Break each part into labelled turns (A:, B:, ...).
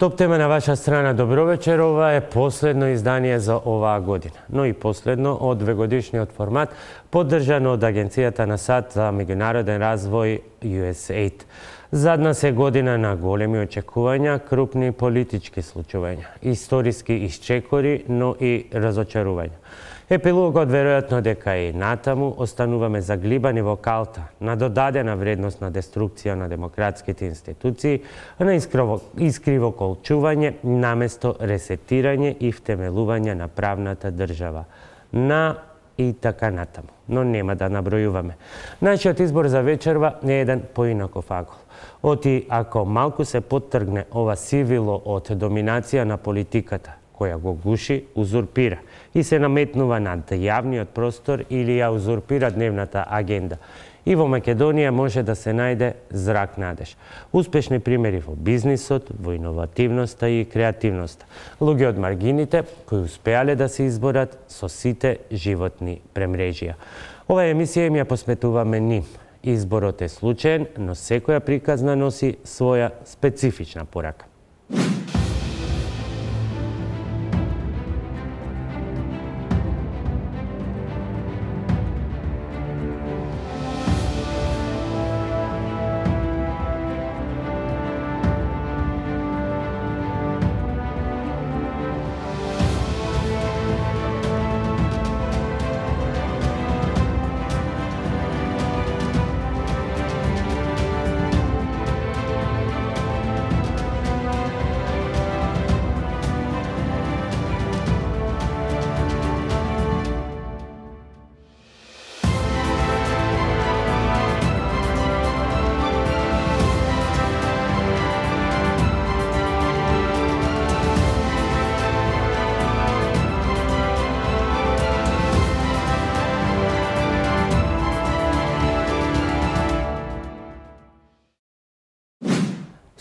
A: Топ тема на ваша страна Добро вечер. Ова е последно издание за оваа година, но и последно од двегодишниот формат, поддржан од Агенцијата на САД за меѓународен развој USAID. Зад нас е година на големи очекувања, крупни политички случувања, историски исчекори, но и разочарувања. Епилогот веројатно дека и натаму остануваме заглибани во калта на додадена вредност на деструкција на демократските институции, на искривоколчување наместо ресетирање и втемелување на правната држава. И така натаму. Но нема да набројуваме. Нашиот избор за вечерва е еден поинаков агол. Оти ако малку се поттргне ова сивило од доминација на политиката, која го гуши, узурпира и се наметнува над јавниот простор или ја узурпира дневната агенда. И во Македонија може да се најде зрак надеж. Успешни примери во бизнисот, во иновативноста и креативноста. Луѓе од маргините кои успеале да се изборат со сите животни премрежија. Ова емисија им ја посветуваме ним. Изборот е случаен, но секоја приказна носи своја специфична порака.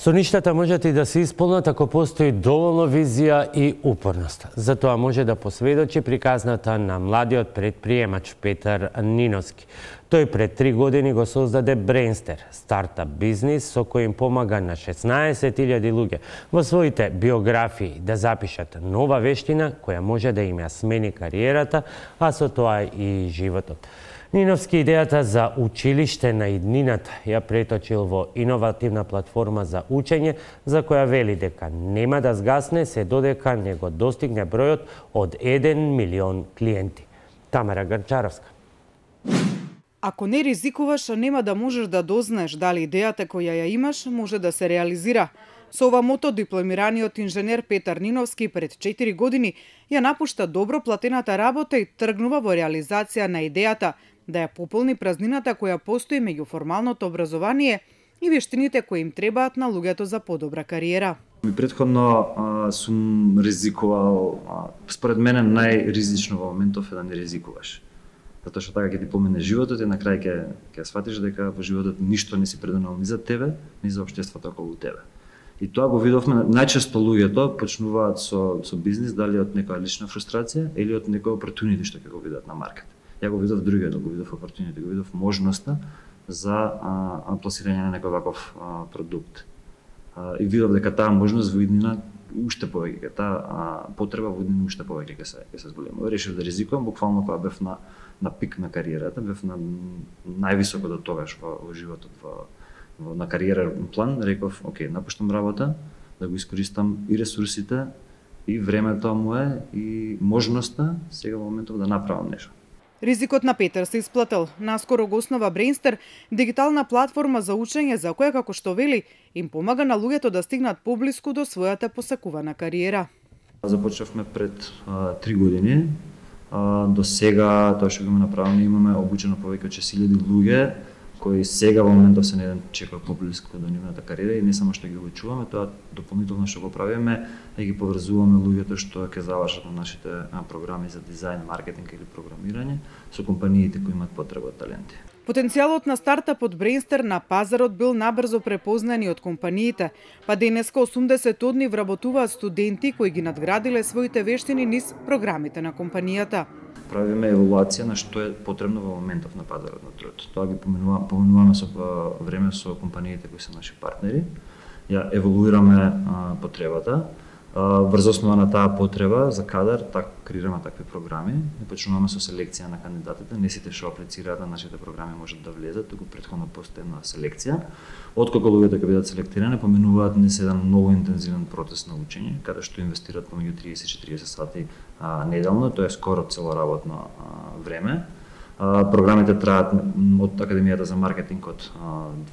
A: Соништата можат и да се исполнат ако постои доволно визија и упорност. Затоа може да посведочи приказната на младиот предприемач Петар Ниновски. Тој пред 3 години го создаде Brainster, стартап бизнис со кој им помага на 16.000 луѓе во своите биографии да запишат нова вештина која може да им ја смени кариерата, а со тоа и животот. Ниновски идејата за училиште на иднината ја преточил во иновативна платформа за учење, за која вели дека нема да згасне се додека не го достигне бројот од 1 милион клиенти. Тамара Грчаровска.
B: Ако не ризикуваш, нема да можеш да дознаеш дали идејата која ја имаш може да се реализира. Со ова мото дипломираниот инженер Петар Ниновски пред 4 години ја напушта добро платената работа и тргнува во реализација на идејата да ја пополни празнината која постои меѓу формалното образование и вештините кои им требаат на луѓето за подобра кариера.
C: Претходно сум ризикувал, според мене најризично во моментов е да не ризикуваш. Затоа што така ќе ти помине животот и на крај ќе сфатиш дека во животот ништо не си предонал ни за тебе, ни за општеството околу тебе. И тоа го видовме, најчесто луѓето почнуваат со бизнис, дали од некоја лична фрустрација или од некој опортунити што ќе го видат на маркет. Ја го видов другиот, го видов опортунити, го видов можноста за пласирање на некој ваков продукт. И видов дека таа можност во иднина уште повеќе, таа потреба во иднина уште повеќе ќе се зголеми. Решив да ризикувам, буквално кога бев на пик на кариерата, бев на највисоко до тогаш во животот, на кариерен план, реков, окей, напуштам работа, да го искористам и ресурсите, и времето мое, и можноста сега во моментов да направам нешто.
B: Ризикот на Петар се исплатил. Наскоро го основа Brainster, дигитална платформа за учење за која, како што вели, им помага на луѓето да стигнат поблиску до својата посакувана кариера.
C: Започнавме пред 3 години. До сега, тоа што го направаме, имаме обучено повеќе од 6.000 луѓе, кои сега во моментов се на еден чекор поблиску до нивната кариера и не само што ги обучуваме, тоа дополнително што го правиме, да ги поврзуваме луѓето што ќе завршат на нашите програми за дизајн, маркетинг или програмирање со компаниите кои имаат потреба од таленти.
B: Потенцијалот на стартапот Brainster на пазарот бил набрзо препознаен од компаниите, па денеска 80 од нив вработуваат студенти кои ги надградиле своите вештини низ програмите на компанијата.
C: Правиме евалуација на што е потребно во моментов на пазарот на труд. Тоа ги поминуваме со време со компаниите кои се наши партнери ја еволуираме потребата. Врз основа на таа потреба за кадар, креираме такви програми и почнуваме со селекција на кандидатите. Не сите што аплицираат на нашите програми можат да влезат, туку претходно постои една селекција. Откако луѓето ќе бидат селектирани, поминуваат низ еден многу интензивен процес на учење, каде што инвестираат помеѓу 30-40 сати неделно, тоа е скоро цело работно време. Програмите траат од Академијата за маркетинг од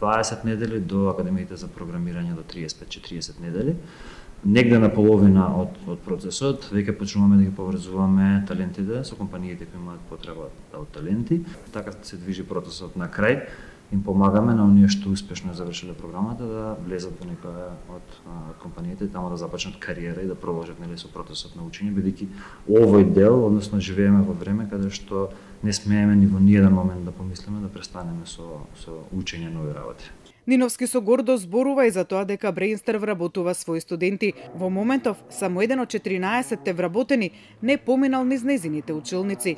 C: 20 недели до Академиите за програмирање до 35-40 недели. Негде на половина од процесот веќе почнуваме да ги поврзуваме талентите со компаниите кои имаат потреба од таленти. Така се движи процесот на крај. Им помагаме на оние што успешно завршиле програмата да влезат во некоја од компаниите, таму да започнат кариера и да продолжат со процесот на учење, бидејќи овој дел, односно живееме во време каде што не смееме ни во ниеден момент да помислиме да престанеме со учење нови работи.
B: Ниновски со гордост зборува и за тоа дека Брейнстер вработува своји студенти. Во моментов, само еден од 14 вработени не поминал низ незините училници.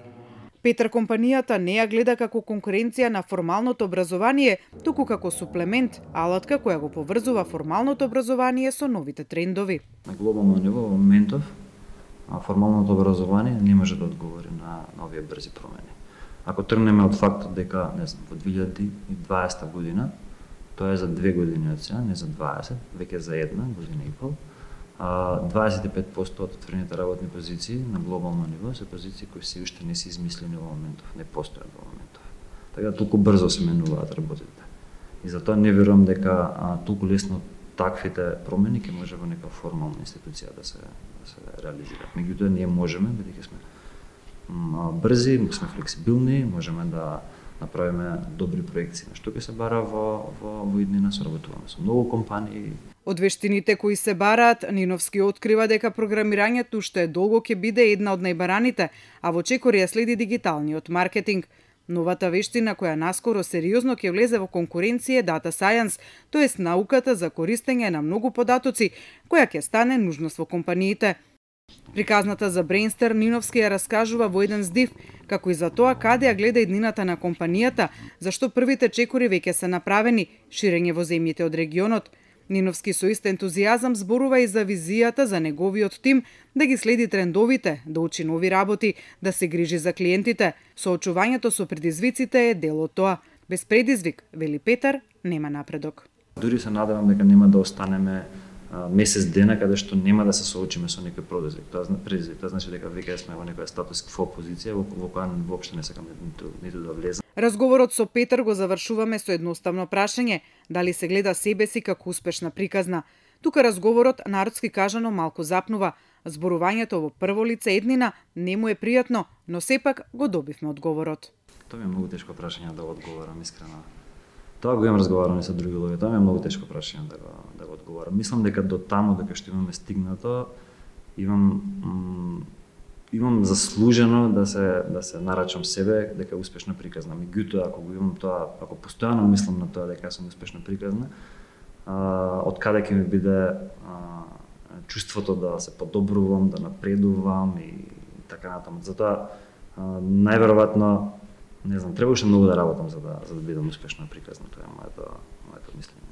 B: Петар компанијата не ја гледа како конкуренција на формалното образование, туку како суплемент, алатка која го поврзува формалното образование со новите трендови.
C: На глобално ниво во моментов формалното образование не може да одговори на овие брзи промени. Ако тргнеме од фактот дека, не знам, во 2020 година, тоа е за 2 години од сега, не за 20, веќе за 1 година и пол, 25% од отворените работни позиции на глобално ниво се позиции кои се уште не се измислени во моментов, не постојат во моментов. Така да толку брзо се менуваат работите. И затоа не верувам дека толку лесно таквите промени ќе може во нека формална институција да се реализираат. Меѓутоа ние можеме, бидејќи сме брзи, сме флексибилни, можеме да направиме добри проекции на што ќе се бара во иднина, соработуваме со многу компании.
B: Од вештините кои се бараат, Ниновски открива дека програмирањето уште долго ќе биде една од најбараните, а во чекор ја следи дигиталниот маркетинг. Новата вештина која наскоро сериозно ќе влезе во конкуренција е Data Science, тоест науката за користење на многу податоци, која ќе стане нужност во компаниите. Приказната за Брейнстер Ниновски ја раскажува во еден здив, како и за тоа каде ја гледа иднината на компанијата, зашто првите чекори веќе се направени, ширење во земјите од регионот. Ниновски со ист ентузијазам зборува и за визијата за неговиот тим да ги следи трендовите, да учи нови работи, да се грижи за клиентите. Соочувањето со предизвиците е дел од тоа. Без предизвик, вели Петар, нема напредок.
C: Дури се надевам дека нема да останеме месец дена каде што нема да се соочиме со некој предизвик. Тоа значи дека веќе сме во некоја статус кво позиција во која воопшто не сакаме ниту да влеземе.
B: Разговорот со Петар го завршуваме со едноставно прашање: дали се гледа себе си како успешна приказна? Тука разговорот, народски кажано, малку запнува. Зборувањето во прво лице еднина не му е пријатно, но сепак го добивме одговорот.
C: Тоа ми е многу тешко прашање да го одговорам искрено. Тоа го имам разговарано со други луѓе, тоа ми е многу тешко прашање да го одговорам. Мислам дека до таму дека што имаме стигнато, имам заслужено да се нарачам себе дека успешна приказна. Меѓутоа, ако го имам тоа, ако постојано мислам на тоа дека сум успешна приказна, од каде ќе ми биде чувството да се подобрувам, да напредувам и така натаму. Затоа најверојатно не знам, треба уште многу да работам за да бидам успешна приказна, тоа е моето мислење.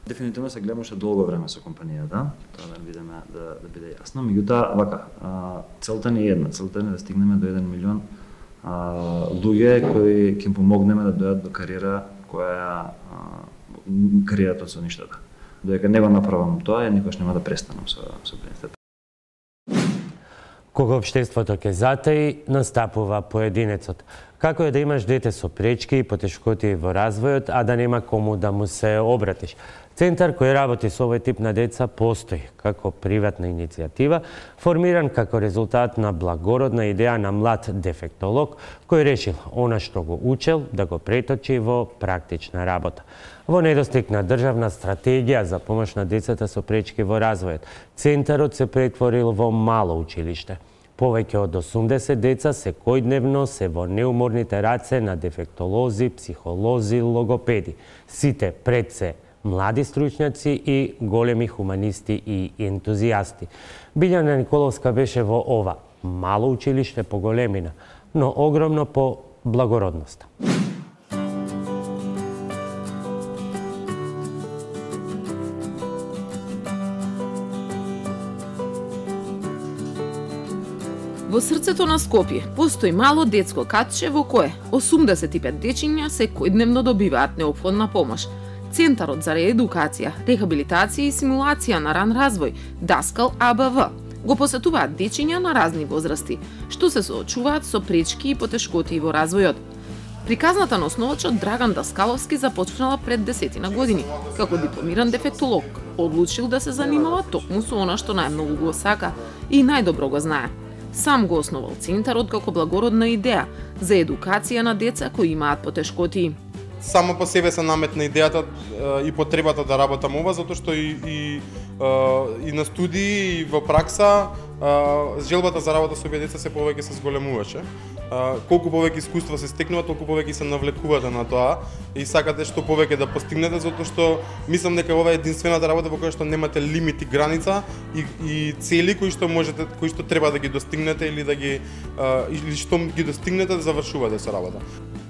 C: Дефинитивно се гледам уште долго време со компанијата, тоа да видиме да биде јасно. Меѓутоа, вака, целта ни е една, целта ни е да стигнеме до 1 милион луѓе кои ќе им помогнеме да дојдат до кариера која кариерата со ништата. Додека не го направам тоа, никош нема да престанам со Брейнстер.
A: Кога општеството ќе затаи, настапува поединецот. Како е да имаш дете со пречки и потешкоти во развојот, а да нема кому да му се обратиш? Центар кој работи со овој тип на деца постои како приватна иницијатива, формиран како резултат на благородна идеја на млад дефектолог кој решил она што го учел да го преточи во практична работа. Во недостиг на државна стратегија за помош на децата со пречки во развојот, центарот се претворил во мало училиште. Повеќе од 80 деца секојдневно се во неуморните раце на дефектолози, психолози, логопеди. Сите пред се млади стручњаци и големи хуманисти и ентузијасти. Билјана Николовска беше во ова мало училиште по големина, но огромно по благородноста.
D: Во срцето на Скопје постои мало детско катче во кое 85 дечиња секојдневно добиваат неопходна помош. Центарот за реедукација, рехабилитација и симулација на ран развој, Даскал АБВ, го посетуваат дечиња на разни возрасти, што се соочуваат со пречки и потешкоти во развојот. Приказната на основачот Драган Даскаловски започнала пред 10 години, како дипломиран дефектолог. Одлучил да се занимава токму со она што најмногу го сака и најдобро го знае. Сам го основал центарот како благородна идеја за едукација на деца кои имаат потешкоти.
E: Само по себе се наметна идејата и потребата да работам ова, затоа што и на студии и во пракса желбата за работа со овие деца се повеќе се зголемуваше. Колку повеќе искуства се стекнува, толку повеќе се навлекувате на тоа и сакате што повеќе да постигнете, затоа што мислам дека ова е единствената работа во која што немате лимит и граница и цели кои што треба да ги достигнете или што ги достигнете да завршувате со работа.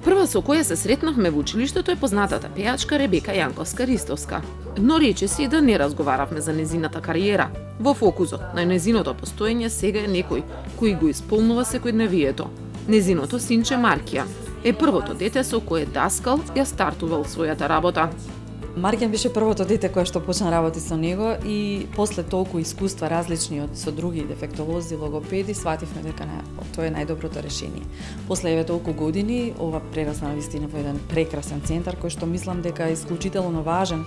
D: Прва со која се сретнавме во училиштето е познатата пејачка Ребека Јанковска-Ристовска. Но речиси да не разговаравме за незината кариера. Во фокусот на незиното постоење сега е некој кој го исполнува секојдневието. Незиното синче Маркијан е првото дете со кое Даскал ја стартувал својата работа.
F: Маркијан беше првото дете кое што почна работи со него и после толку искуства различни со други дефектолози, логопеди, свативме дека тоа е најдоброто решение. После еве толку години, ова прерасна навистина во еден прекрасен центар кој што мислам дека е исклучително важен.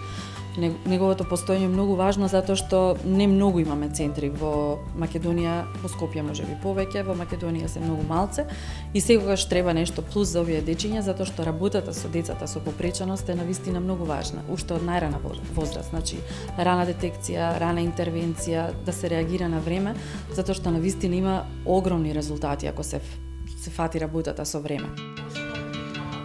F: Неговото постоење е многу важно затоа што не многу имаме центри во Македонија, во Скопје можеби повеќе, во Македонија се многу малце и секогаш треба нешто плюс за овие дечиња затоа што работата со децата со попреченост е навистина многу важна, уште од најрана возраст, значи рана детекција, рана интервенција, да се реагира на време, затоа што навистина има огромни резултати ако се фати работата со време.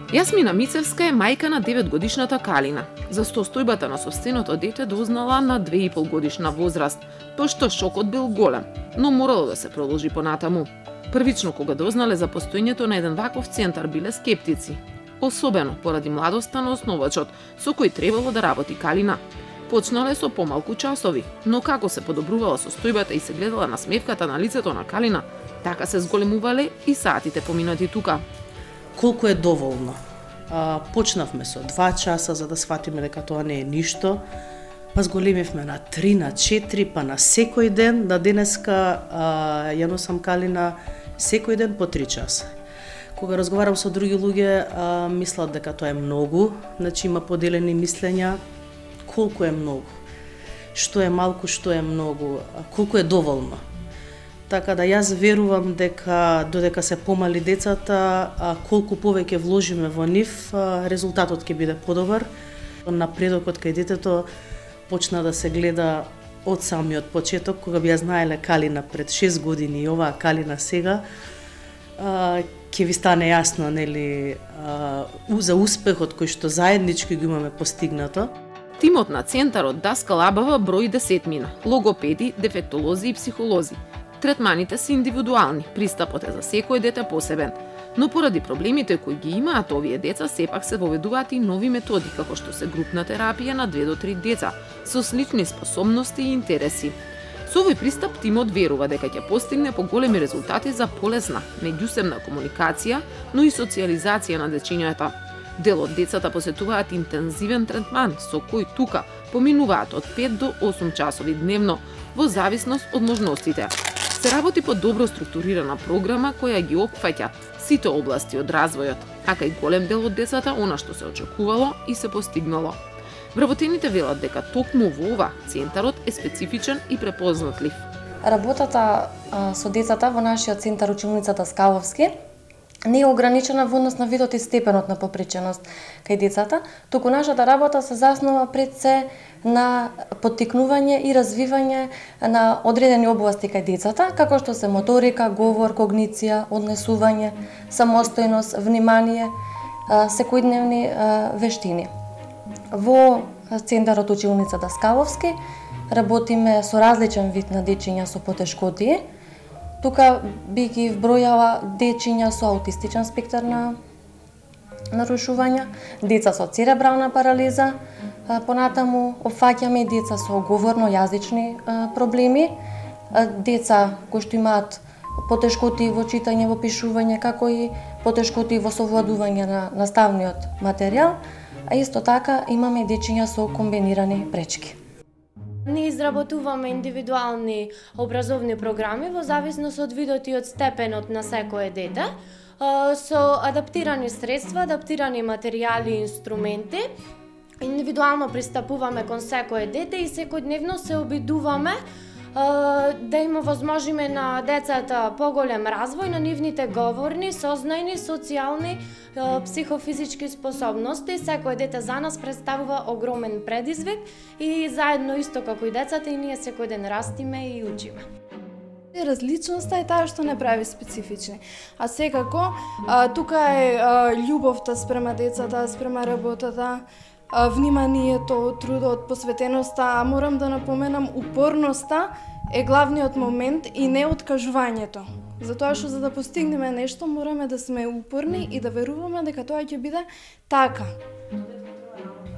D: Јасмина Мицевска е мајка на 9-годишната Калина. За состојбата на собственото дете дознала на 2,5 годишна возраст, пошто шокот бил голем, но морало да се продолжи понатаму. Првично кога дознале за постоењето на еден ваков центар биле скептици, особено поради младоста на основачот со кој требало да работи Калина. Почнале со помалку часови, но како се подобрувала состојбата и се гледала на смевката на лицето на Калина, така се зголемувале и сатите поминати тука.
G: Колку е доволно. Почнавме со 2 часа за да сватиме дека тоа не е ништо, па зголемивме на 3, на 4, па на секој ден, да денеска ја носам Калина секој ден по 3 часа. Кога разговарам со други луѓе, мислат дека тоа е многу, значи има поделени мислења, колку е многу, што е малку, што е многу, колку е доволно. Така да јас верувам дека додека се помали децата, колку повеќе вложиме во нив, резултатот ќе биде подобар. Напредокот кај детето почна да се гледа од самиот почеток, кога би ја знаеле Калина пред 6 години и оваа Калина сега, ќе ви стане јасно, нели, за успехот кој што заеднички го имаме постигнато.
D: Тимот на центарот Даскал АБВ брои 10 логопеди, дефектолози и психолози. Третманите се индивидуални, пристапот е за секој дете посебен, но поради проблемите кои ги имаат овие деца, сепак се воведуваат и нови методи, како што се групна терапија на 2 до 3 деца, со слични способности и интереси. Со овој пристап тимот верува дека ќе постигне поголеми резултати за полесна меѓусебна комуникација, но и социјализација на дечињата. Дел од децата посетуваат интензивен третман, со кој тука поминуваат од 5 до 8 часови дневно, во зависност од можностите. Се работи по добро структурирана програма која ги опфаќа сите области од развојот, а кај голем дел од децата она што се очекувало и се постигнало. Вработените велат дека токму во ова центарот е специфичен и препознатлив.
H: Работата со децата во нашиот центар училницата Даскаловски не е ограничена во однос на видот и степенот на попреченост кај децата, туку нашата работа се заснова пред се на поттикнување и развивање на одредени области кај децата, како што се моторика, говор, когниција, однесување, самостојност, внимание, секојдневни вештини. Во центарот училница Даскаловски работиме со различен вид на дечиња со потешкоти. Тука би ги вбројала дечиња со аутистичен спектар на нарушувања, деца со церебрална парализа, понатаму опфаќаме и деца со говорно-јазични проблеми, деца кои што имаат потешкоти во читање, во пишување, како и потешкоти во совладување на наставниот материјал, а исто така имаме и дечиња со комбинирани пречки.
I: Ние изработуваме индивидуални образовни програми во зависност од видот и од степенот на секое дете, со адаптирани средства, адаптирани материјали и инструменти. Индивидуално пристапуваме кон секое дете и секојдневно се обидуваме да им овозможиме на децата поголем развој на нивните говорни, сознајни, социјални, психофизички способности. Секое дете за нас представува огромен предизвик и заедно исто како и децата и ние секој ден растиме и учиме.
J: Различноста е таа што не прави специфични. А секако, тука е љубовта спрема децата, спрема работата, вниманието, трудот, посветеноста, а морам да напоменам, упорноста е главниот момент и не откажувањето. Затоа што за да постигнеме нешто мораме да сме упорни и да веруваме дека тоа ќе биде така.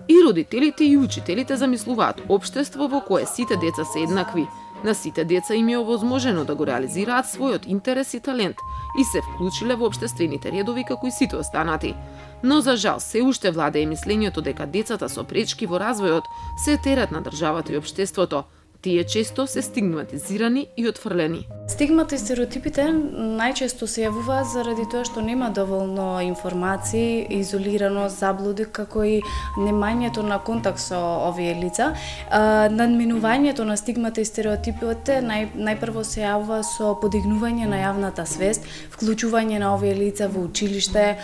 D: И родителите и учителите замислуваат општество во кое сите деца се еднакви. На сите деца им е овозможено да го реализираат својот интерес и талент и се вклучиле во општествените редови како и сите останати. Но за жал се уште владее мислењето дека децата со пречки во развојот се терет на државата и општеството. Тие често се стигматизирани и отфрлени.
J: Стигмата и стереотипите најчесто се јавуваат заради тоа што нема доволно информации, изолираност, заблуди, како и немањето на контакт со овие лица. Надминувањето на стигмата и стереотипите најпрво се јавува со подигнување на јавната свест, вклучување на овие лица во училиште,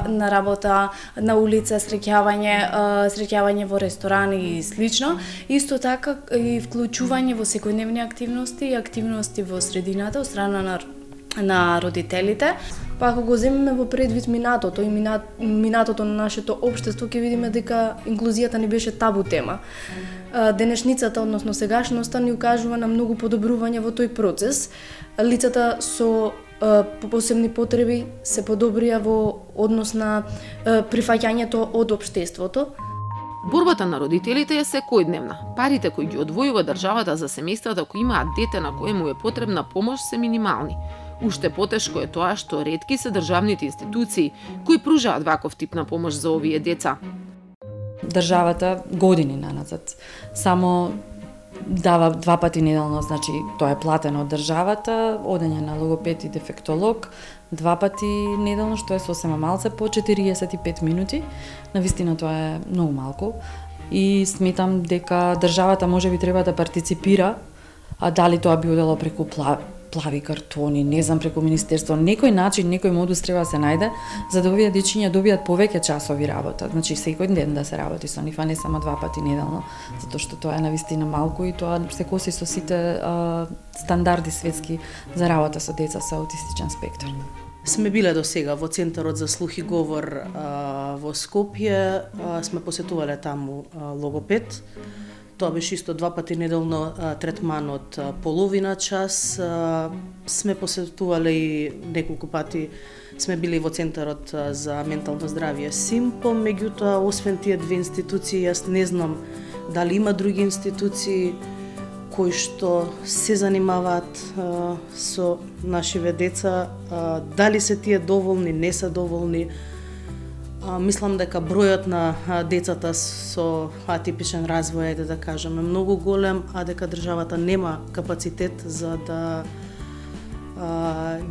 J: на работа, на улица, среќавање во ресторани и слично. Исто така и вклучување во секојдневни активности и активности во средината од страна на родителите. Па ако го земеме во предвид минатото и минатото на нашето општество, ќе видиме дека инклузијата не беше табу тема. Денешницата, односно сегашноста, ни укажува на многу подобрување во тој процес. Лицата со посебни потреби се подобрија во однос на прифаќањето од општеството.
D: Борбата на родителите е секојдневна. Парите кои ги одвојува државата за семејствата кои имаат дете на кое му е потребна помош се минимални. Уште потешко е тоа што ретки се државните институции кои пружаат ваков тип на помош за овие деца.
F: Државата години наназад само дава 2 пати неделно, значи тоа е платено од државата, одење на логопед и дефектолог, 2 пати неделно, што е сосема малце, по 45 минути. Навистина тоа е многу малку и сметам дека државата можеби треба да партиципира, а дали тоа би одело преку плави картони, не знам, преку министерство, некој начин, некој модус треба да се најде за да овие дечиња добијат повеќе часови работа. Значи секој ден да се работи со нив, а не само 2 пати неделно, затоа што тоа е навистина малку и тоа се коси со сите стандарди светски за работа со деца со аутистичен спектар.
G: Сме биле до сега во Центарот за слух и говор во Скопје, сме посетувале таму логопед. Тоа беше исто 2 пати неделно третман од половина час. Сме посетувале и неколку пати сме били во Центарот за ментално здравје Симпо, меѓутоа освен тие 2 институции, јас не знам дали има други институции кои што се занимаваат со нашиве деца, дали се тие доволни, не се доволни. Мислам дека бројот на децата со атипичен развој е, да кажеме, многу голем, а дека државата нема капацитет за да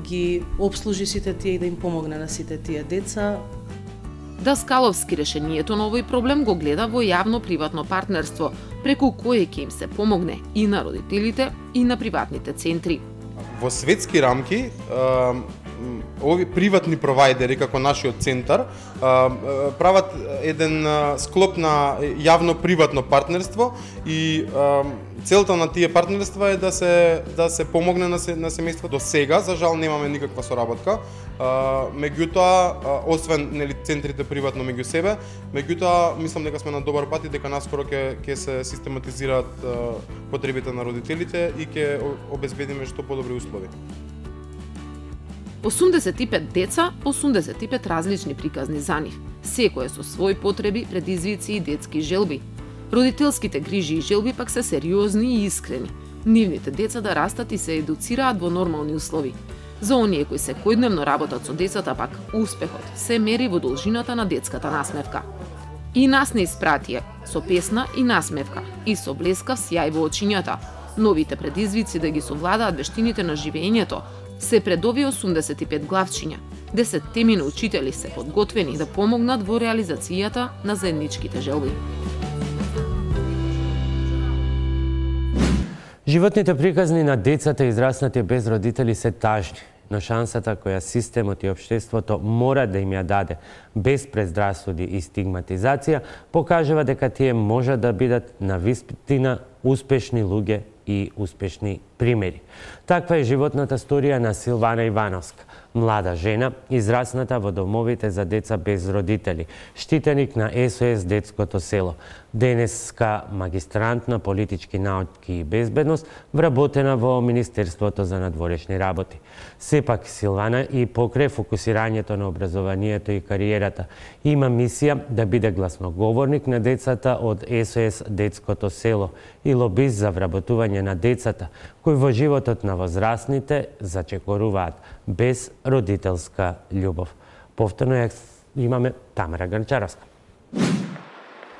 G: ги обслужи сите тие и да им помогне на сите тие деца.
D: Даскаловски решението на овој проблем го гледа во јавно-приватно партнерство, преку кое ќе им се помогне и на родителите, и на приватните центри.
E: Во светски рамки, ови приватни провајдери како нашиот центар прават еден склоп на јавно-приватно партнерство и целта на тие партнерства е да се помогне на семејства. До сега за жал немаме никаква соработка. Меѓутоа, освен центрите приватно меѓу себе, меѓутоа мислам дека сме на добар пат и дека наскоро ќе се систематизираат потребите на родителите и ќе обезбедиме што подобри услови.
D: 85 деца, 85 различни приказни за нив, секој со своји потреби, предизвици и детски желби. Родителските грижи и желби пак се сериозни и искрени. Нивните деца да растат и се едуцираат во нормални услови. За оние кои секојдневно работат со децата пак, успехот се мери во должината на детската насмевка. И нас не испратија со песна и насмевка, и со блескав сјај во очињата. Новите предизвици да ги совладаат вештините на живеењето се пред овие 85 главчиња. 10 темини учители се подготвени да помогнат во реализацијата на заедничките желби.
A: Животните приказни на децата израснати без родители се тажни, но шансата која системот и општеството мора да им ја даде без предрасуди и стигматизација покажува дека тие можат да бидат навистина успешни луѓе и успешни примери. Таква е животната сторија на Силвана Ивановска, млада жена, израсната во домовите за деца без родители, штитеник на СОС Детското село, денеска магистрант на политички науки и безбедност, вработена во Министерството за надворешни работи. Сепак Силвана и покрај фокусирањето на образованието и кариерата има мисија да биде гласноговорник на децата од СОС Детското село и лобист за вработување на децата кои во животот на возрастните зачекоруваат без родителска љубов. Повторно имаме Тамара Гранчаровска.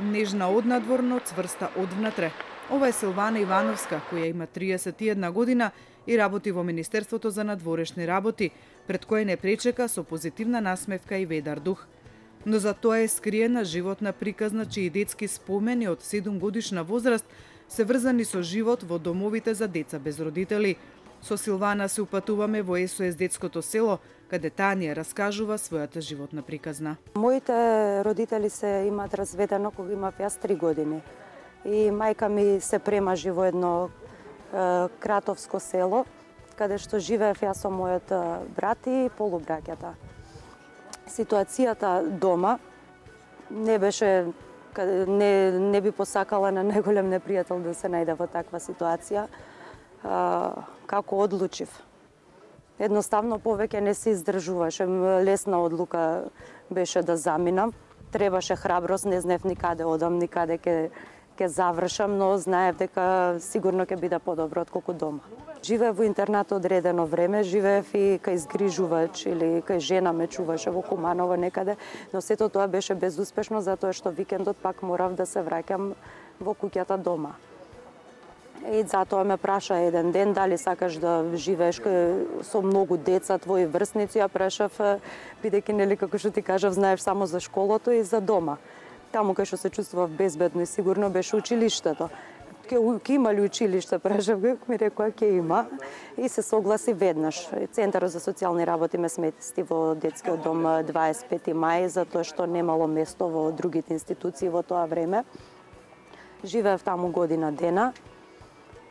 B: Нежна однадворно, цврста одвнатре. Ова е Силвана Ивановска, која има 31 година и работи во Министерството за надворешни работи, пред кој не пречека со позитивна насмевка и ведар дух. Но за тоа е скриена животна приказна, чии детски спомени од 7 годишна возраст се врзани со живот во домовите за деца без родители. Со Силвана се упатуваме во СОС Детското село, каде таа ни раскажува својата животна приказна.
K: Моите родители се имаат разведено кога имав јас 3 години. И мајка ми се премажи во едно кратовско село, каде што живеев јас со мојот брат и полубраќата. Ситуацијата дома не беше, не би посакала на најголем непријател да се најде во таква ситуација. Како одлучив? Едноставно повеќе не се издржуваше. Лесна одлука беше да заминам. Требаше храброст, не знаев никаде одам, никаде ќе завршам, но знаев дека сигурно ќе биде подобро отколку дома. Живеев во интернат одредено време, живеев и кај згрижувач или кај жена ме чуваше во Куманово некаде, но сето тоа беше безуспешно затоа што викендот пак морав да се враќам во куќата дома. И затоа ме праша еден ден дали сакаш да живееш со многу деца, твои врсници. Ја прашав, бидејќи нели како што ти кажав, знаеш само за школото и за дома. Таму кај што се чувствував безбедно и сигурно беше училиштето. Ке има ли училиште, прашав го, ми рекоа ке има и се согласи веднаш. Центарот за социјални работи ме смести во детскиот дом 25 мај, затоа што немало место во другите институции во тоа време. Живеев таму година дена.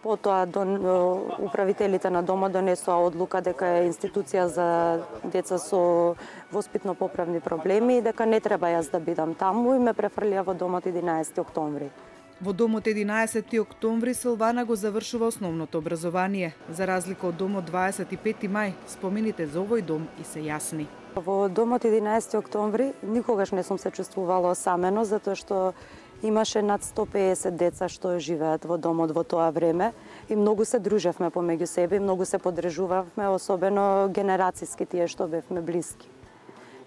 K: Потоа управителите на домот донесоа одлука дека е институција за деца со воспитно-поправни проблеми и дека не треба јас да бидам таму и ме префрлија во домот 11 октомври.
B: Во домот 11 октомври Силвана го завршува основното образование. За разлика од домот 25 мај, спомените за овој дом и се јасни.
K: Во домот 11 октомври никогаш не сум се чувствувала осамено, затоа што имаше над 150 деца што живеат во домот во тоа време и многу се дружевме помеѓу себе, многу се подржувавме, особено генерацијски тие што бевме блиски.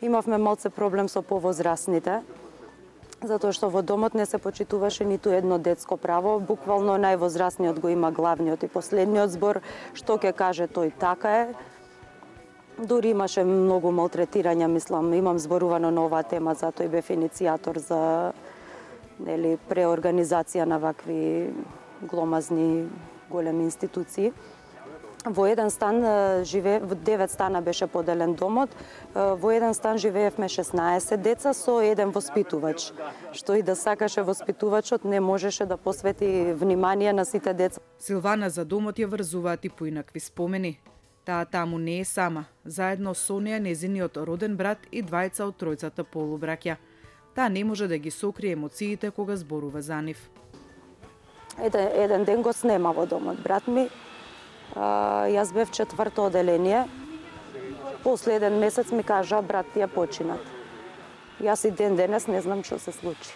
K: Имавме малце проблем со повозрастните, затоа што во домот не се почитуваше ниту едно детско право, буквално највозрастниот го има главниот и последниот збор, што ќе каже тој така е. Дури имаше многу малтретирања, мислам, имам зборувано на оваа тема, затоа и бев иницијатор за преорганизација на вакви гломазни големи институции. Во еден стан во 9 стана беше поделен домот. Во еден стан живеевме 16 деца со еден воспитувач. Што и да сакаше воспитувачот, не можеше да посвети внимание на сите деца.
B: Силвана за домот ја врзуваат и поинакви спомени. Таа таму не е сама, заедно со неа незиниот роден брат и двајца од тројцата полубраќа. Таа не може да ги сокрие емоциите кога зборува за нив.
K: Еден ден го снема во домот брат ми. Јас бев 4-то оделение. После еден месец ми кажа, брат ти ја починат. Јас и ден денес не знам што се случи.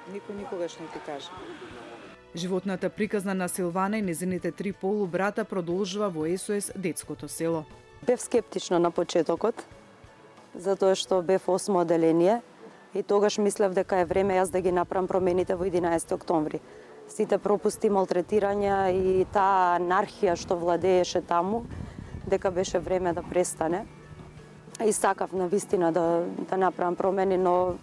B: Никој никогаш не ти кажа? Животната приказна на Силвана и незините 3 полубрата продолжува во СОС детското село.
K: Бев скептична на почетокот, затоа што бев 8 оделение и тогаш мислев дека е време јас да ги направам промените во 11 октомври. Сите пропусти, малтретирања и таа анархија што владееше таму, дека беше време да престане. И сакав навистина да направам промени, но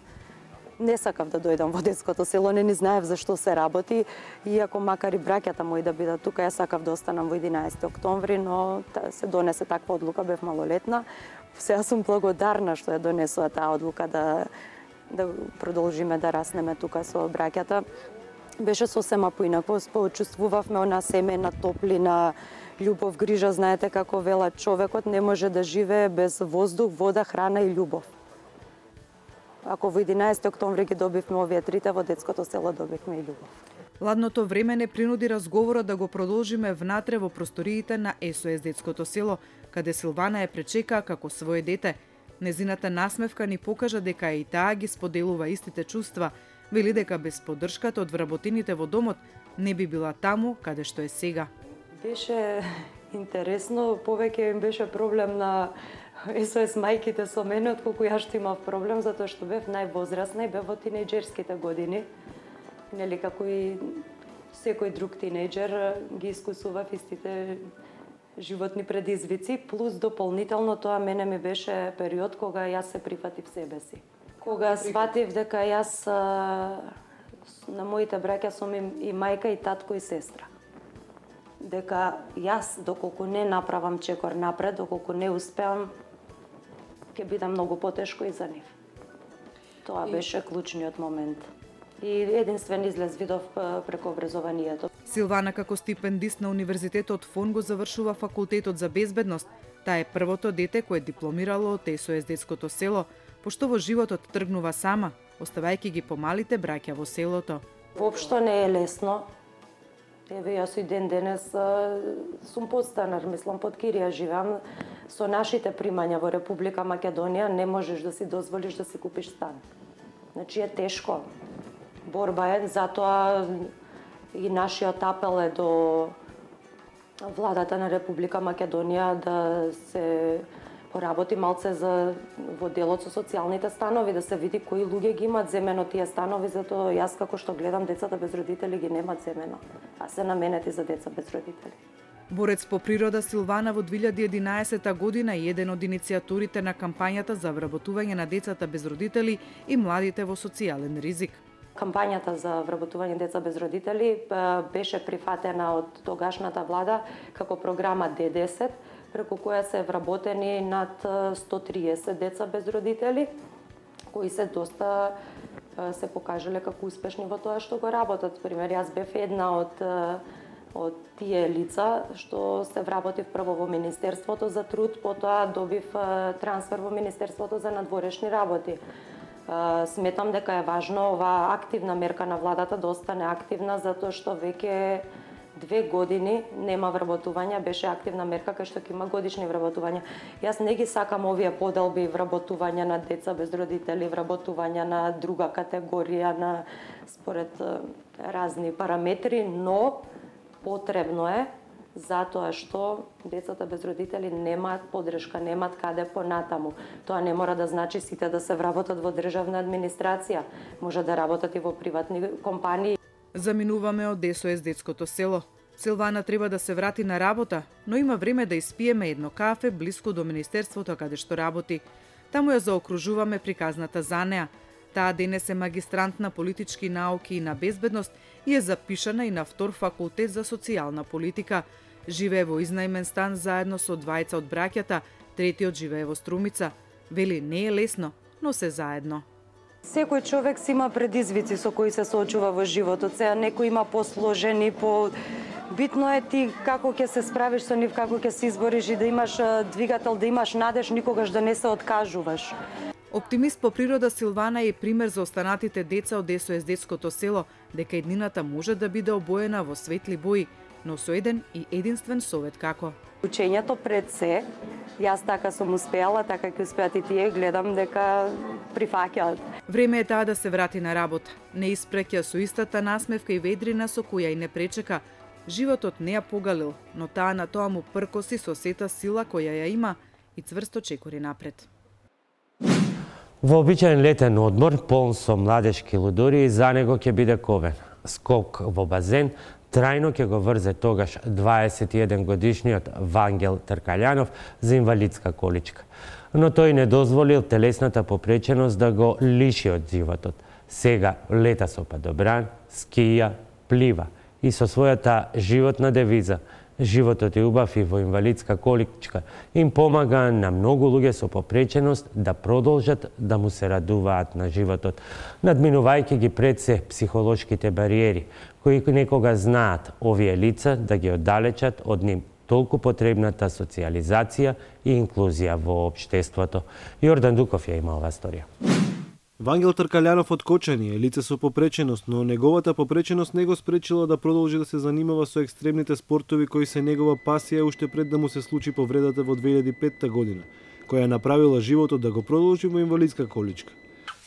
K: не сакав да дојдам во детското село, не ни знаев за што се работи, иако макар и браќата мои да бидат тука, јас сакав да останам во 11 октомври, но се донесе таква одлука, бев малолетна. Сега сум благодарна што ја донесува таа одлука да продолжиме да раснеме тука со браќата. Беше сосема поинако, почувствувавме она семејна топлина, љубов, грижа. Знаете како велат, човекот не може да живее без воздух, вода, храна и љубов. Ако во 11 октомври ги добивме овие трите, во детското село добивме и љубов.
B: Ладното време не принуди разговорот да го продолжиме внатре во просториите на СОС детското село, каде Силвана е пречека како свое дете. Незината насмевка ни покажа дека и таа ги споделува истите чувства. Вели дека без поддршката од вработените во домот не би била таму каде што е сега.
K: Беше интересно, повеќе им беше проблем на СОС мајките со мене, отколку јас што имав проблем, затоа што бев највозрасна и бев во тинејџерските години. Нели, како и секој друг тинејџер ги искусував истите животни предизвици, плюс дополнително тоа мене ми беше период кога јас се прифатив себе си. Кога сватив дека јас на моите браќа сум и мајка, и татко, и сестра. Дека јас, доколку не направам чекор напред, доколку не успеам, ќе биде многу потешко и за нив. Тоа беше клучниот момент. И единствен излез видов преку образованието.
B: Силвана како стипендист на Универзитетот ФОН го завршува факултетот за безбедност. Таа е првото дете кое дипломирало од СОС детското село, пошто во животот тргнува сама, оставајќи ги помалите браќа во селото.
K: Воопшто не е лесно. Еве, јас и ден денес сум подстанар, мислам, под кирија живеам. Со нашите примања во Република Македонија не можеш да си дозволиш да си купиш стан. Значи е тешко. Борба е, затоа и нашиот апел е до владата на Република Македонија да се поработи малце во делот со социјалните станови, да се види кои луѓе ги имаат земено тие станови, затоа јас како што гледам децата без родители ги немаат земено, а се наменети за деца без родители.
B: Борец по природа Силвана во 2011 година е еден од иницијаторите на кампањата за вработување на децата без родители и младите во социјален ризик.
K: Кампањата за вработување деца без родители беше прифатена од тогашната влада како програма Д10, преку која се вработени над 130 деца без родители, кои се доста се покажале како успешни во тоа што го работат. Пример, јас бев една од тие лица што се вработив прво во Министерството за труд, потоа добив трансфер во Министерството за надворешни работи. Сметам дека е важно оваа активна мерка на владата да остане активна, затоа што веќе 2 години нема вработување, беше активна мерка кај што ќе има годишни вработувања. Јас не ги сакам овие поделби, вработување на деца без родители, вработување на друга категорија, на според разни параметри, но потребно е затоа што децата без родители немаат поддршка, немаат каде понатаму. Тоа не мора да значи сите да се вработат во државна администрација, може да работат и во приватни компании.
B: Заминуваме од СОС детското село. Силвана треба да се врати на работа, но има време да испиеме едно кафе блиску до Министерството каде што работи. Таму ја заокружуваме приказната за неа. Таа денес е магистрант на политички науки и на безбедност и е запишана и на втор факултет за социјална политика. Живее во изнајмен стан заедно со двајца од браќата, третиот живее во Струмица. Вели, не е лесно, но се заедно.
K: Секој човек си има предизвици со кои се соочува во животот. Сега некој има посложени, битно е ти како ќе се справиш со нив, како ќе се избориш и да имаш двигател, да имаш надеж, никогаш да не се откажуваш.
B: Оптимист по природа Силвана е пример за останатите деца од СОС детското село, дека иднината може да биде обоена во светли бои. но со еден и единствен совет како.
K: Учењето пред се, јас така сум успеала, така ќе успеат и тие, гледам дека прифаќаат.
B: Време е таа да се врати на работа. Не испреќа со истата насмевка и ведрина со која и не пречека. Животот не ја погалил, но таа на тоа му пркоси со сета сила која ја има и цврсто чекори напред.
A: Вообичаен летен одмор, полн со младешки лудори, за него ќе биде ковен. Скок во базен, трајно ќе го врзе тогаш 21 годишниот Вангел Тркалјанов за инвалидска количка. Но тој не дозволил телесната попреченост да го лиши од животот. Сега лета со падобран, скија, плива и со својата животна девиза "Животот е убав и во инвалидска количка" им помага на многу луѓе со попреченост да продолжат да му се радуваат на животот, надминувајќи ги пред се психолошките бариери, кои некога знаат овие лица да ги оддалечат од ним толку потребната социјализација и инклузија во општеството. Јордан Дуков ја има оваа сторија.
L: Вангел Тркалјанов од Кочани е лице со попреченост, но неговата попреченост не го спречила да продолжи да се занимава со екстремните спортови кои се негова пасија уште пред да му се случи повредата во 2005 година, која направила животот да го продолжи во инвалидска количка.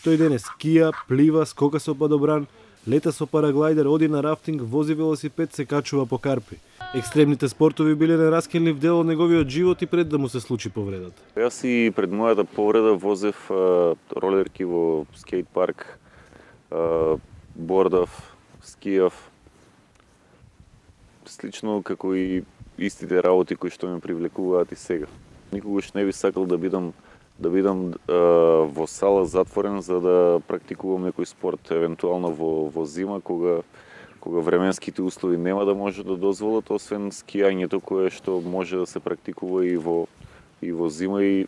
L: Тој денес скија, плива, скока со падобран, лета со параглајдер, оди на рафтинг, вози велосипед, се качува по карпи. Екстремните спортови биле нераскинлив дел од неговиот живот и пред да му се случи повредата.
M: Јас и пред мојата повреда возев ролерки во скейт парк, бордав, скијав. Слично како и истите работи кои што ме привлекуваат и сега. Никогаш не би сакал да бидам во сала затворен за да практикувам некој спорт, евентуално во зима, кога временските услови нема да може да дозволат, освен скијањето кое што може да се практикува и во зима и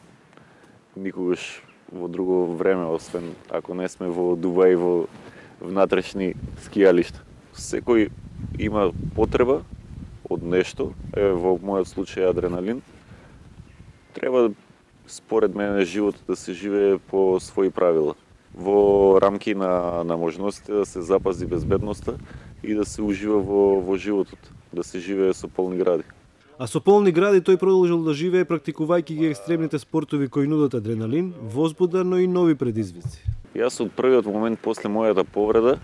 M: никогаш во друго време, освен ако не сме во Дубај во внатрешни скијалишта. Секој има потреба од нешто, во мојот случај адреналин. Треба според мене животот да се живее по своји правила. Во рамки на можностите да се запази безбедноста и да се ужива во животот, да се живее со полни гради.
L: А со полни гради тој продолжил да живее практикувајќи ги екстремните спортови кои нудат адреналин, возбуда, но и нови предизвици.
M: Јас од првиот момент после мојата повреда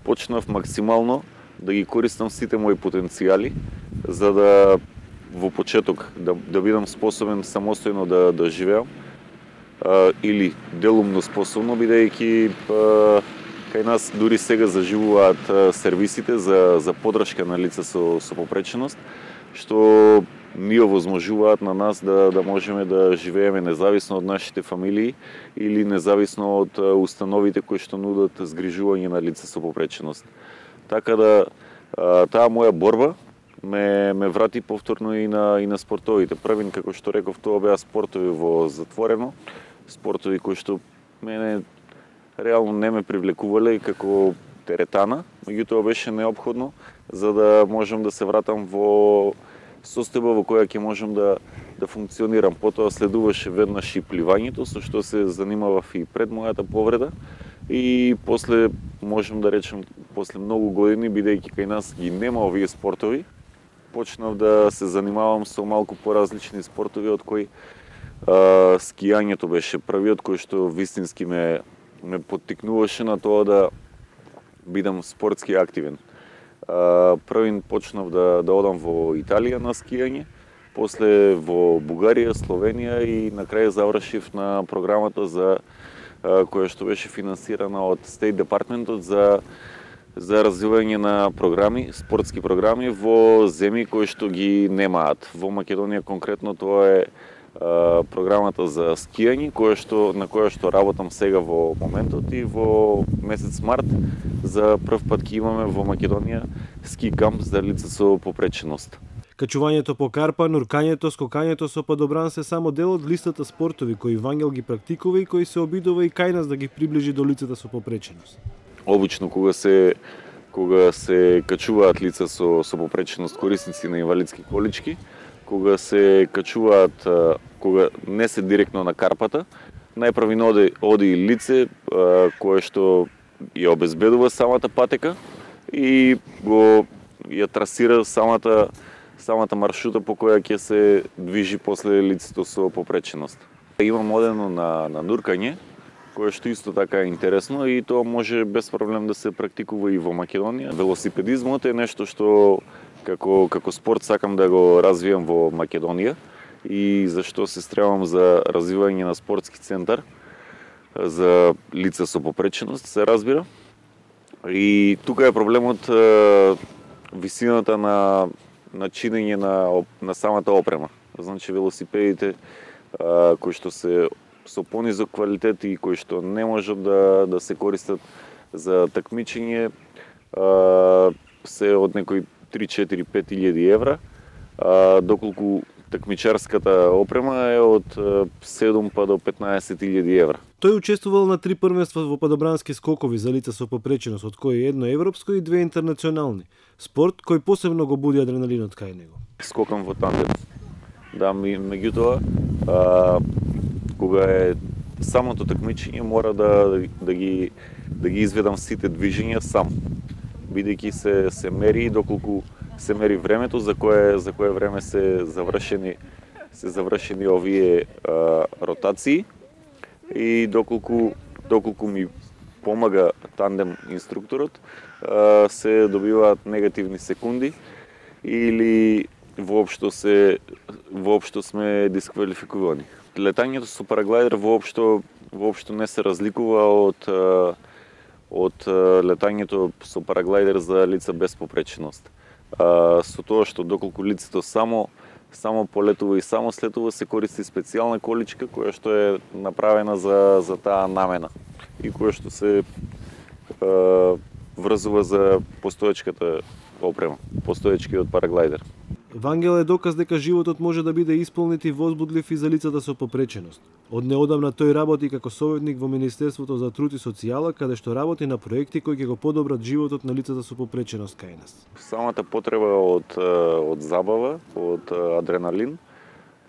M: почнав максимално да ги користам сите мои потенцијали за да во почеток да бидам способен самостојно да живеам или делумно способно, бидејќи кај нас дури сега заживуваат сервисите за подршка на лица со попреченост, што ни овозможуваат на нас да можеме да живееме независно од нашите фамилии или независно од установите кои што нудат згрижување на лица со попреченост. Така да таа моја борба ме врати повторно и на спортовите. Првин, како што реков, тоа беа спортови во затворено, спортови кои што мене реално не ме привлекувале како теретана, меѓутоа беше неопходно за да можам да се вратам во состојба во која ќе можам да функционирам. Потоа следуваше веднаш и пливањето, со што се занимавав и пред мојата повреда. И после, можам да речем, после многу години, бидејќи кај нас ги нема овие спортови, почнав да се занимавам со малку поразлични спортови, од кои скијањето беше првиот кој што вистински ме поттикнуваше на тоа да бидам спортски активен. Првин почнав да одам во Италија на скијање, после во Бугарија, Словенија и на крај завршив на програмата која што беше финансирана од State Departmentот за развивање на програми, спортски програми во земји кои што ги немаат. Во Македонија конкретно тоа е програмата за скијање, на која што работам сега во моментот, и во месец март за прв пат ќе имаме во Македонија ски камп за лица со попреченост.
L: Качувањето по карпа, нуркањето, скокањето со падобран се само дел од листата спортови кои Вангел ги практикува и кои се обидува и кај нас да ги приближи до лицата со попреченост.
M: Обично кога се качуваат лица со попреченост, корисници на инвалидски колички, кога се качуваат, кога не се директно на карпата, најправилно оди лице кое што ја обезбедува самата патека и го ја трасира самата маршрута по која ќе се движи после лицето со попреченост. Има модерно на нуркање, кое што исто така е интересно и тоа може без проблем да се практикува и во Македонија. Велосипедизмот е нешто што како спорт сакам да го развијам во Македонија и зашто се стремам за развивање на спортски центар за лица со попреченост, се разбира. И тука е проблемот висината на чинење на самата опрема. Значи велосипедите кои што се со понизок квалитет и кои што не можат да се користат за такмичење се од некои 3-4-5 евра, доколку такмичарската опрема е од 7 па до 15.000 евра.
L: Тој учествувал на 3 првенства во падобрански скокови за лица со попреченост, од кои едно европско и 2 интернационални. Спорт кој посебно го буди адреналинот кај него.
M: Скокам во тандем. Да, меѓутоа, кога е самото такмичење, мора да ги изведам сите движења сам, бидејќи се мери доколку се мери времето за кое време се завршени овие ротации и доколку ми помага тандем инструкторот, се добиваат негативни секунди или воопшто сме дисквалификувани. Летањето со параглайдер воопшто не се разликува од летањето со параглайдер за лица без попреченост. Со тоа што доколку лицето само полетува и само слетува, се користи специјална количка која што е направена за таа намена и која што се врзува за постоечката опрема, постоечкиот параглайдер.
L: Вангел е доказ дека животот може да биде исполнет и возбудлив и за лицата со попреченост. Од неодамна тој работи како советник во Министерството за труд и социјала, каде што работи на проекти кои ќе го подобрат животот на лицата со попреченост кај нас.
M: Самата потреба од забава, од адреналин,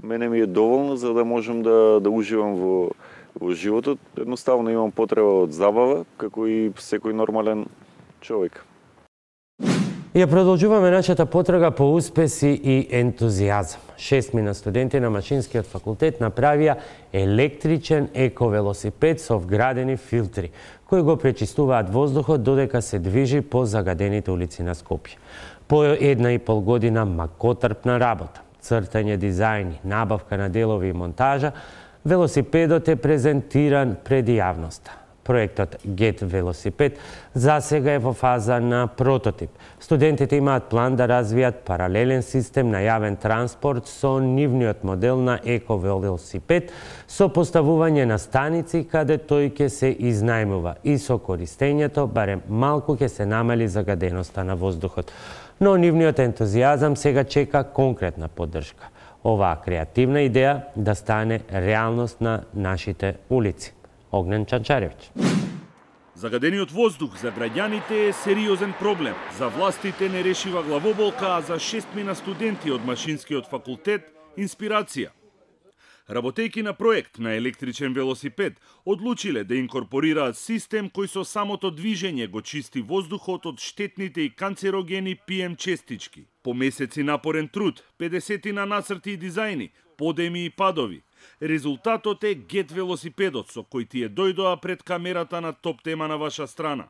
M: мене ми е доволно за да можам да уживам во животот. Едноставно имам потреба од забава, како и секој нормален човек.
A: Ја продолжуваме нашата потрага по успеси и ентузијазам. 6 студенти на Машинскиот факултет направија електричен ековелосипед со вградени филтри, кои го пречистуваат воздухот додека се движи по загадените улици на Скопје. По 1,5 година макотрпна работа, цртање дизајни, набавка на делови и монтажа, велосипедот е презентиран пред јавноста. Проектот Get Велосипед засега е во фаза на прототип. Студентите имаат план да развијат паралелен систем на јавен транспорт со нивниот модел на ековелосипед со поставување на станици каде тој ќе се изнајмува и со користењето барем малку ќе се намали загаденоста на воздухот. Но нивниот ентузијазам сега чека конкретна поддршка. Оваа креативна идеја да стане реалност на нашите улици. Огнен Чанчаревич.
N: Загадениот воздух за граѓаните е сериозен проблем. За властите не решива главоболка, а за 6 студенти од Машинскиот факултет инспирација. Работејќи на проект на електричен велосипед, одлучиле да инкорпорираат систем кој со самото движење го чисти воздухот од штетните и канцерогени PM честички. По месеци напорен труд, 50 на нацрти и дизајни, подеми и падови. Резултатот е Get велосипедот со кој тие дојдоа пред камерата на Топ Тема на ваша страна.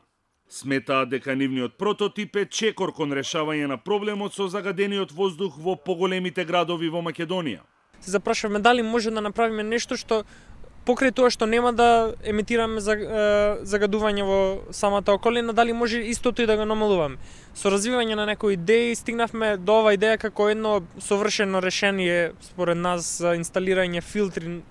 N: Сметаат дека нивниот прототип е чекор кон решавање на проблемот со загадениот воздух во поголемите градови во Македонија.
O: Се запрашуваме дали може да направиме нешто што покрај тоа што нема да емитираме загадување во самата околина, дали може истото и да го намалуваме. Со развивање на некои идеи стигнавме до ова идеја како едно совршено решение според нас за инсталирање филтри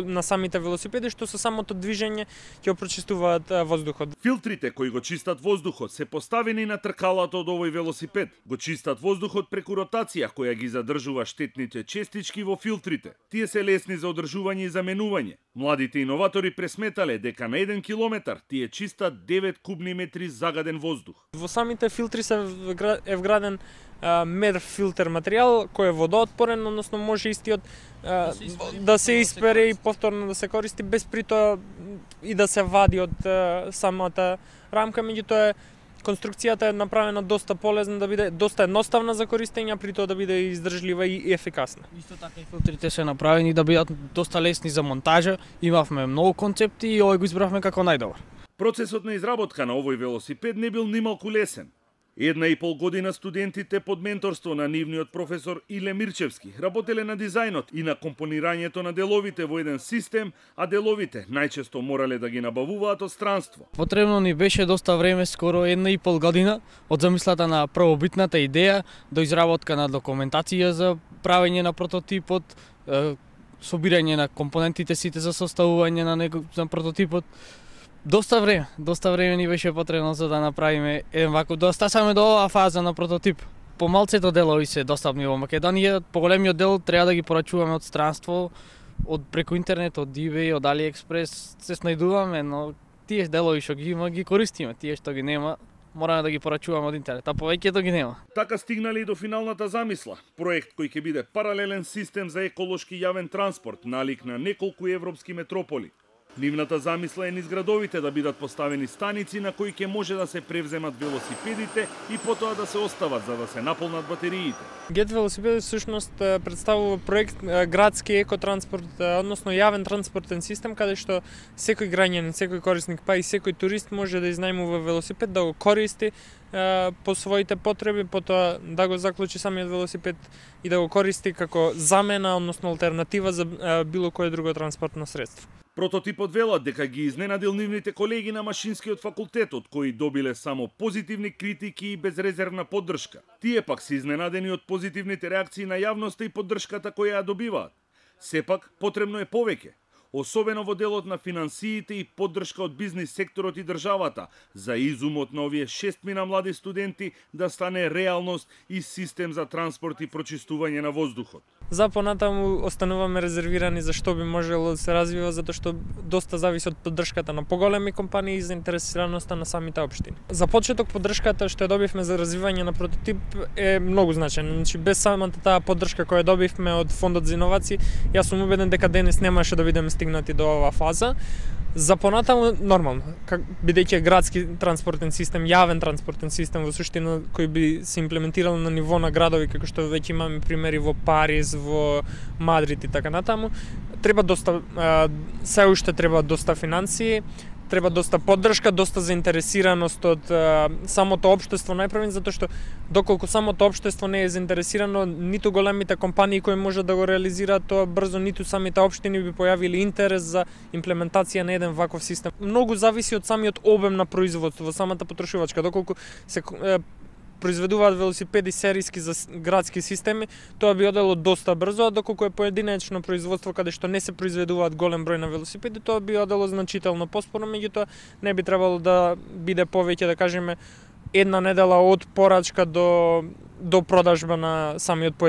O: на самите велосипеди што со самото движење ќе прочистуваат воздухот.
N: Филтрите кои го чистат воздухот се поставени на тркалото од овој велосипед. Го чистат воздухот преку ротација која ги задржува штетните честички во филтрите. Тие се лесни за одржување и заменување. Младите иноватори пресметале дека на 1 километар тие чистат 9 кубни метри загаден воздух.
O: Во самите филтри е вграден мер филтер материјал кој е водоотпорен, односно може истиот да се испере и повторно да се користи без при тоа и да се вади од самата рамка, меѓутоа конструкцијата е направена доста полезна, да биде доста едноставна за користење, при тоа да биде издржлива и ефикасна.
P: Исто така и филтрите се направени да бидат доста лесни за монтажа. Имавме многу концепти и овој го избравме како најдобар.
N: Процесот на изработка на овој велосипед не бил нималку лесен. 1,5 година студентите под менторство на нивниот професор Иле Мирчевски работеле на дизајнот и на компонирањето на деловите во еден систем, а деловите најчесто морале да ги набавуваат од странство.
P: Потребно ни беше доста време, скоро 1,5 година, од замислата на првобитната идеја до изработка на документација за правење на прототипот, собирање на компонентите сите за составување на прототипот. Доста време ни беше потребно за да направиме еден ваков. Да стасаме до оваа фаза на прототип. Помалцето делови се достапни во Македонија, поголемиот дел треба да ги порачуваме од странство, од преку интернет, од eBay, од AliExpress, се снајдуваме, но тие делови што ги има ги користиме, тие што ги нема мораме да ги порачуваме од интернет, а повеќето ги нема.
N: Така стигнале и до финалната замисла. Проект кој ќе биде паралелен систем за еколошки јавен транспорт, налик на неколку европски метрополи. Нивната замисла е низ градовите да бидат поставени станици на кои ќе може да се превземат велосипедите и потоа да се остават за да се наполнат батериите.
O: Get велосипед всушност представува проект градски екотранспорт, односно јавен транспортен систем каде што секој граѓанин, секој корисник, па и секој турист може да изнајмува велосипед, да го користи по своите потреби, потоа да го заклучи самиот велосипед и да го користи како замена, односно алтернатива за било кое друго транспортно средство.
N: Прототипот велат дека ги изненадил нивните колеги на Машинскиот факултет, од кои добиле само позитивни критики и безрезервна поддршка. Тие пак се изненадени од позитивните реакции на јавноста и поддршката која ја добиваат. Сепак, потребно е повеќе, особено во делот на финансиите и поддршка од бизнис секторот и државата, за изумот на овие 6 млади студенти да стане реалност и систем за транспорт и прочистување на воздухот.
O: За понатаму остануваме резервирани за што би можело да се развива, затоа што доста зависи од поддршката на поголеми компании и заинтересираноста на самите општини. За почеток поддршката што ја добивме за развивање на прототип е многу значајна. Значи без самата таа поддршка која добивме од Фондот за иновации, јас сум убеден дека денес немаше да бидеме стигнати до оваа фаза. За понатаму нормално, бидејќи градски транспортен систем, јавен транспортен систем во суштина кој би се имплементирал на ниво на градови како што веќе имаме примери во Париз, во Мадрид и така натаму, треба доста се уште треба доста финансии, треба доста поддршка, доста заинтересираност од самото општество најпрвен, затоа што доколку самото општество не е заинтересирано, ниту големите компании кои можат да го реализираат тоа брзо, ниту самите општини би појавили интерес за имплементација на еден ваков систем. Многу зависи од самиот обем на производство, во самата потрошувачка, доколку се произведуваат велосипеди серијски за градски системи, тоа би одело доста брзо, а доколку е поединечно производство каде што не се произведуваат голем број на велосипеди, тоа би одело значително поспоро, меѓутоа не би требало да биде повеќе, да кажеме, една недела од порачка до продажба на самиот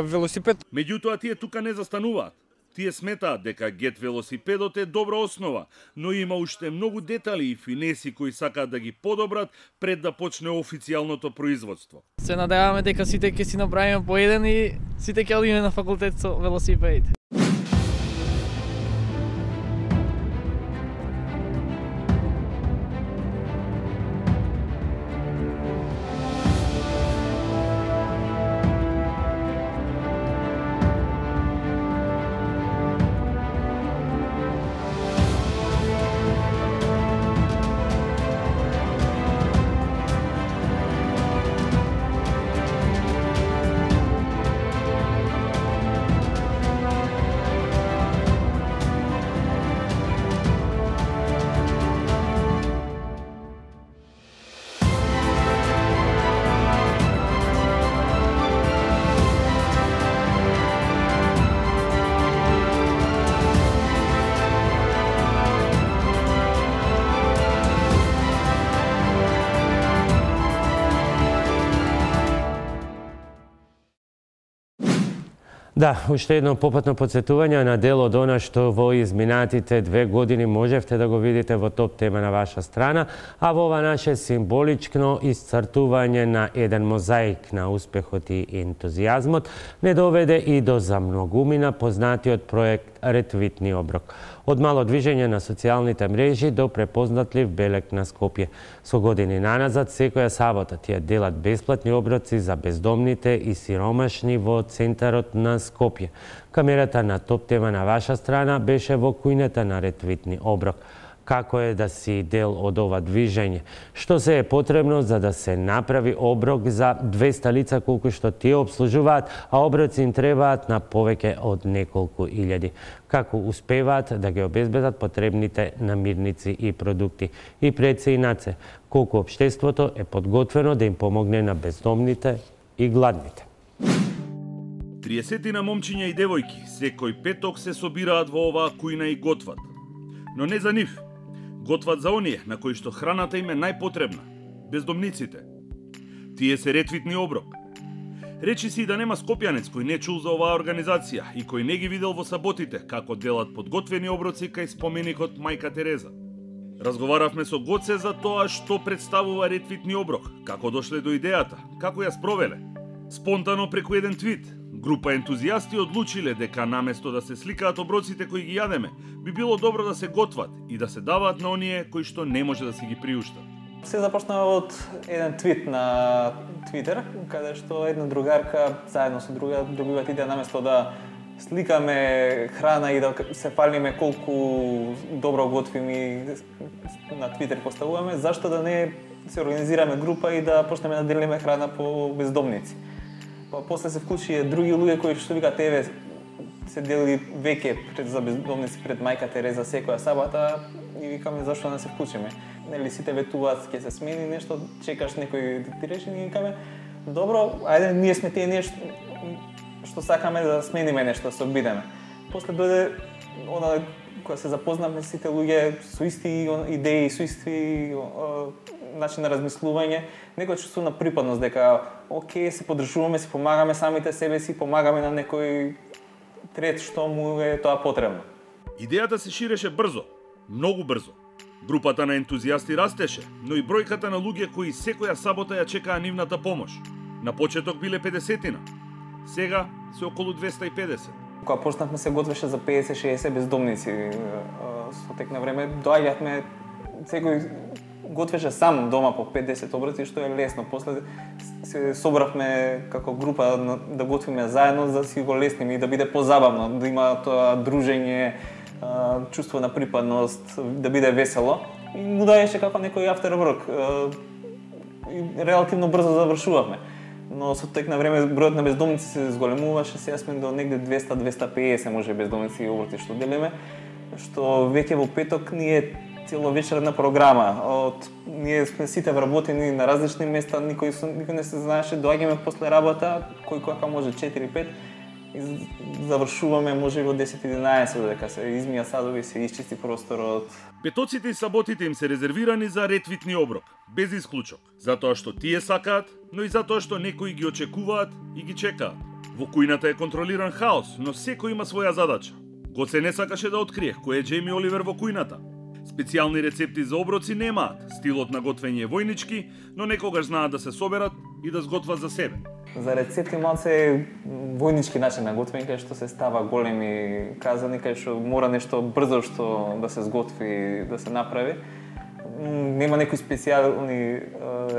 O: велосипед.
N: Меѓутоа тие тука не застануваат. Тие сметаат дека Get велосипедот е добра основа, но има уште многу детали и финеси кои сакаат да ги подобрат пред да почне официјалното производство.
P: Се надеваме дека сите ќе си направиме по еден и сите ќе одиме на факултет со велосипедите.
A: Да, уште едно попатно подсетување на дел од она што во изминатите 2 години можевте да го видите во топ тема на ваша страна, а во ова наше символично исцртување на еден мозаик на успехот и ентузијазмот не доведе и до замногумина познатиот проект ретвитни оброк. Од мало движење на социјалните мрежи до препознатлив белег на Скопје. Со години наназад, секоја сабота тие делат бесплатни оброци за бездомните и сиромашни во центарот на Скопје. Камерата на Топ тема на ваша страна беше во кујната на ретвитни оброк. Како е да си дел од ова движење? Што се е потребно за да се направи оброк за 200 лица колку што тие обслужуваат, а оброци им требаат на повеќе од неколку илјади? Како успеваат да ги обезбедат потребните намирници и продукти? И пред се и наце, колку општеството е подготвено да им помогне на бездомните и гладните?
N: 30 на момчиња и девојки секој петок се собираат во оваа кујна и готват. Но не за нив. Готват за оние на кои што храната им е најпотребна, бездомниците. Тие се ретвитни оброк. Речи си да нема скопјанец кој не чул за оваа организација и кој не ги видел во саботите како делат подготвени оброци кај споменикот Мајка Тереза. Разговаравме со Гоце за тоа што представува ретвитни оброк, како дошле до идејата, како ја спровеле. Спонтано преку еден твит, група ентузијасти одлучиле дека наместо да се сликаат оброците кои ги јадеме, би било добро да се готват и да се даваат на оние кои што не може да си ги приуштат.
Q: Се започнава од еден твит на Твитер, каде што една другарка заедно со друга добиваат идеја наместо да сликаме храна и да се фалиме колку добро готвиме и на Твитер поставуваме, зашто да не се организираме група и да почнеме да делиме храна по бездомници. После се вклучи други луѓе кои што викаат еве се дели веќе за бездомници пред Мајка Тереза секоја сабота и викаме зашто не се вклучиме. Нели сите ветуваат ќе се смени нешто, чекаш некој да ти реши, ние викаме добро, ајде ние сме тие нешто што сакаме да смениме нешто, да се обидеме. После дојде она кога се запознавме сите луѓе со исти идеи, со исти начин на размислување, некој чувство на припадност дека окей, се поддржуваме, се помагаме самите себе си, помагаме на некој трет што му е тоа потребно.
N: Идејата се ширеше брзо, многу брзо. Групата на ентузијасти растеше, но и бројката на луѓе кои секоја сабота ја чекаа нивната помош. На почеток биле 50-тина, сега се околу 250.
Q: Кога почнавме се готвеше за 50-60 бездомници. Со тек на време доаѓавме, секој готвеше сам дома по 5-10 оброци, што е лесно. После се собравме како група да готвиме заедно, за да си го лесниме и да биде позабавно, да има тоа дружење, чувство на припадност, да биде весело. И му даеше како некој afterwork. Релативно брзо завршувавме. Но со тек на време бројот на бездомници се зголемуваше, сега сме до негде 200-250 може бездомници и оброци што делиме, што веќе во петок ние целовечерна програма. Ние сме сите вработени на различни места, никој не се знаеше, доаѓаме после работа, кој кога може 4-5 и завршуваме може во 10-11 додека се измија садови и се исчисти просторот.
N: Петоците и саботите им се резервирани за ретвитни оброк, без исклучок, затоа што тие сакаат, но и затоа што некои ги очекуваат и ги чекаат. Во кујната е контролиран хаос, но секој има своја задача. Гоце не сакаше да открие кој е Џејми Оливер во кујната. Специјални рецепти за оброци немаат, стилот на готвење е војнички, но некогаш знаат да се соберат и да сготват за себе.
Q: За рецепти малце војнички начин на готвење, кај што се става големи казани, кај што мора нешто брзо што да се сготви, да се направи. Нема некои специјални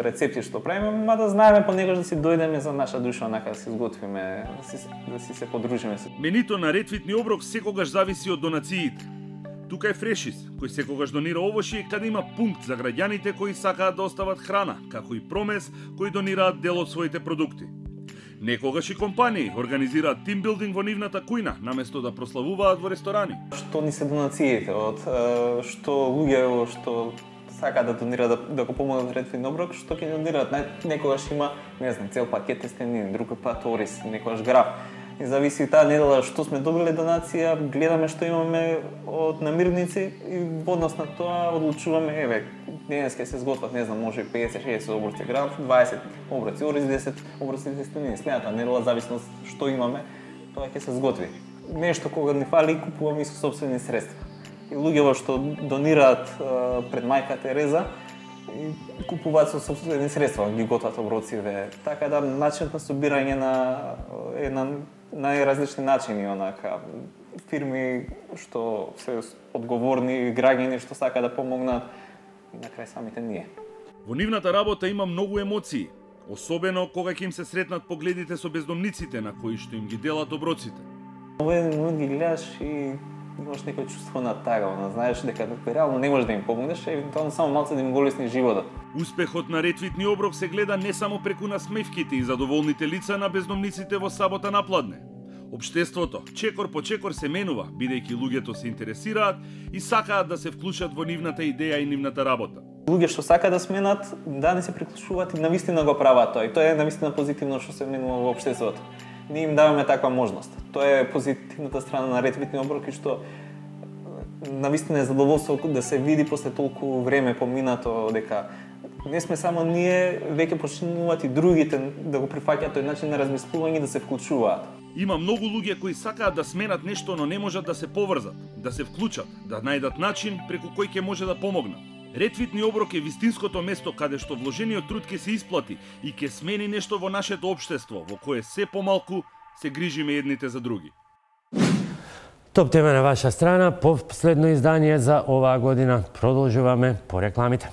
Q: рецепти што правиме, мада знаеме понекогаш да си дојдеме за наша душа, онака да си сготвиме, да си се подружиме.
N: Менито на ретвитни оброк секогаш зависи од донациите. Тука е Фрешис, кој секогаш донира овошје, каде има пункт за граѓаните кои сакаат да остават храна, како и Промес, кои донираат дел од своите продукти. Некогаш и компании организираат тимбилдинг во нивната кујна, наместо да прославуваат во ресторани.
Q: Што ни се донациите, од што луѓе што сакаат да донираат, да го помогнат ретвитни оброк, што ќе донираат. Некогаш има, не знам, цел пакет тестенини, друг пат ориз, некогаш граф. И зависи таа недела што сме добиле донација, гледаме што имаме од намирници и во однос на тоа одлучуваме, еве, денес ќе се сготват, не знам, може 50-60 оброци граф, 20 оброци ориз, 10 оброци тестенини. Следната недела, зависно што имаме, тоа ќе се сготви. Нешто кога ни фали, купуваме и со сопствени средства. И луѓето што донираат пред Мајка Тереза, купуваат со сопствени средства, ги готват оброциве. Така да начинот на собирање на најразлични начини, онака. фирми што се одговорни граѓани што сака да помогнат и на крај самите ние.
N: Во нивната работа има многу емоции, особено кога ќе им се сретнат погледите со бездомниците на кои што им ги делат оброците.
Q: Овој момент ги гледаш и имаш некој чувство на тага, знаеш дека реално не можеш да им помогнеш, евентуално само малце да им го лесни животот.
N: Успехот на ретвитни оброк се гледа не само преку насмевките и задоволните лица на бездомниците во сабота напладне. Општеството, чекор по чекор се менува, бидејќи луѓето се интересираат и сакаат да се вклучат во нивната идеја и нивната работа.
Q: Луѓе што сакаат да сменат, да не се приклучуваат и навистина го прават тоа. И тоа е навистина позитивно што се менува во општеството. Ние им даваме таква можност. Тоа е позитивната страна на ретвитни оброки што навистина е задоволство да се види после толку време поминато дека не сме само ние, веќе почнуваат и другите да го прифаќаат тој начин на размислување и да се вклучуваат.
N: Има многу луѓе кои сакаат да сменат нешто, но не можат да се поврзат, да се вклучат, да најдат начин преку кој ќе може да помогнат. Ретвитни оброк е вистинското место каде што вложениот труд ќе се исплати и ќе смени нешто во нашето општество, во кое се помалку се грижиме едните за други.
A: Топ тема на ваша страна, последно издание за оваа година. Продолжуваме по рекламите.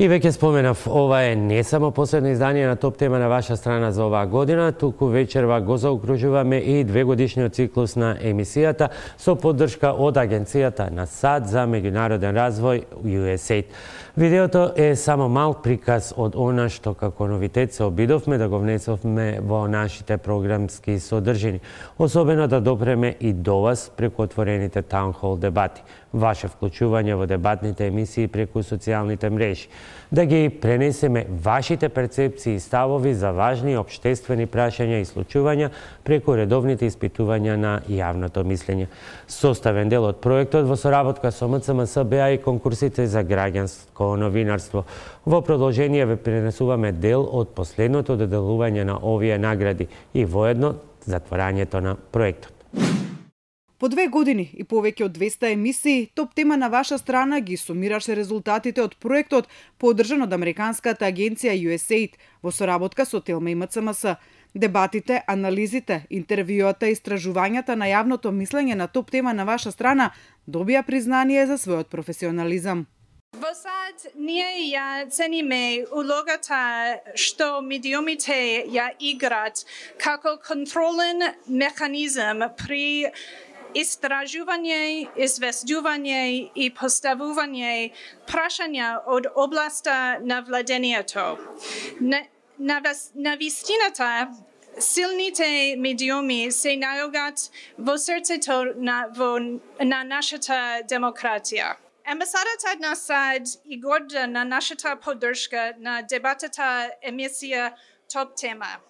A: И веќе споменав, ова е не само последно издание на топ тема на ваша страна за оваа година, туку вечерва го заокружуваме и 2-годишниот циклус на емисијата со поддршка од Агенцијата на САД за меѓународен развој USAID. Видеото е само мал приказ од она што како новитет се обидовме да го внесовме во нашите програмски содржини, особено да допреме и до вас преку отворените таунхол дебати, ваше вклучување во дебатните емисии преку социјалните мрежи, да ги пренесеме вашите перцепции и ставови за важни општествени прашања и случувања преку редовните испитувања на јавното мислење. Составен дел од проектот во соработка со МЦМС беа и конкурсите за граѓанско новинарство. Во продолжение ве пренесуваме дел од последното доделување на овие награди и воедно затворањето на проектот.
B: По 2 години и повеќе од 200 емисии, топ тема на ваша страна ги сумираше резултатите од проектот поддржан од Американската агенција USAID во соработка со Телма и МЦМС. Дебатите, анализите, интервјуата и истражувањата на јавното мислење на топ тема на ваша страна добија признание за својот професионализам.
R: Во САД ние ја цениме улогата што медиумите ја играт како контролен механизам при истражување, известување и поставување прашања од областа на владењето. На вистината, силните медиуми се наоѓаат во срцето на нашата демократија. Амбасадата на САД и года на нашата поддршка на дебатата емисија Топ тема.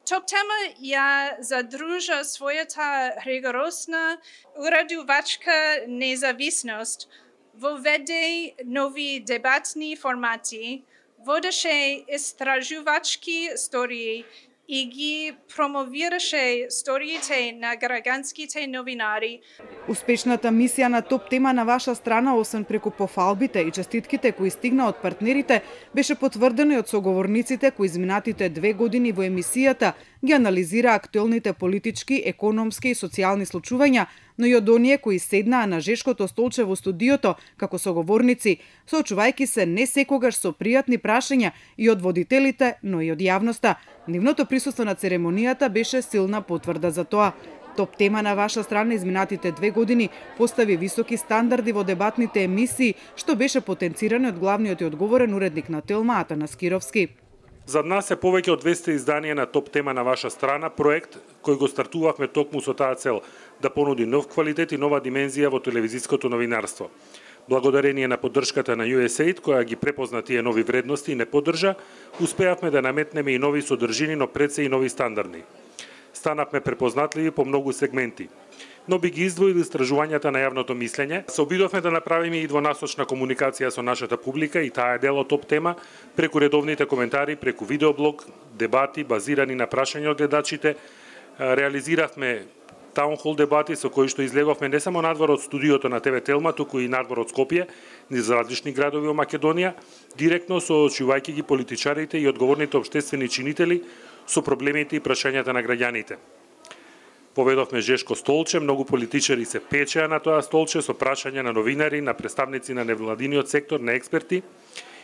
R: Топ тема ја задружа својата ригоросна урадувачка независност, воведе нови дебатни формати, водеше истражувачки истории и ги промовираше историите на граѓанските новинари.
B: Успешната мисија на топ тема на ваша страна, освен преку пофалбите и честитките кои стигна од партнерите, беше потврдено и од соговорниците кои изминатите 2 години во емисијата ги анализира актуелните политички, економски и социјални случувања, но и од оние кои седнаа на жешкото столче во студиото како соговорници, соочувајќи се не секогаш со пријатни прашања и од водителите, но и од јавноста. Нивното присуство на церемонијата беше силна потврда за тоа. Топ тема на ваша страна изминатите 2 години постави високи стандарди во дебатните емисии, што беше потенцирано од главниот и одговорен уредник на Телма Атанас Кировски.
S: За нас е повеќе од 200 изданија на топ тема на ваша страна, проект кој го стартувавме токму со таа цел да понуди нов квалитет и нова димензија во телевизиското новинарство. Благодарение на поддршката на USAID, која ги препозна тие нови вредности и не поддржа, успеавме да наметнеме и нови содржини, но пред се и нови стандарди. Станавме препознатливи по многу сегменти. Но би ги издвоили истражувањата на јавното мислење. Се обидовме да направиме и двонасочна комуникација со нашата публика и таа е дел од топ тема, преку редовните коментари, преку видеоблог, дебати базирани на прашања од гледачите. Реализиравме таунхол дебати со кои што излеговме не само надвор од студиото на ТВ Телма, туку и надвор од Скопје, низ различни градови во Македонија, директно соочувајќи ги политичарите и одговорните општествени чинители со проблемите и прашањата на граѓаните. Поведовме жешко столче, многу политичари се печеа на тоа столче со прашања на новинари, на представници на невладиниот сектор, на експерти,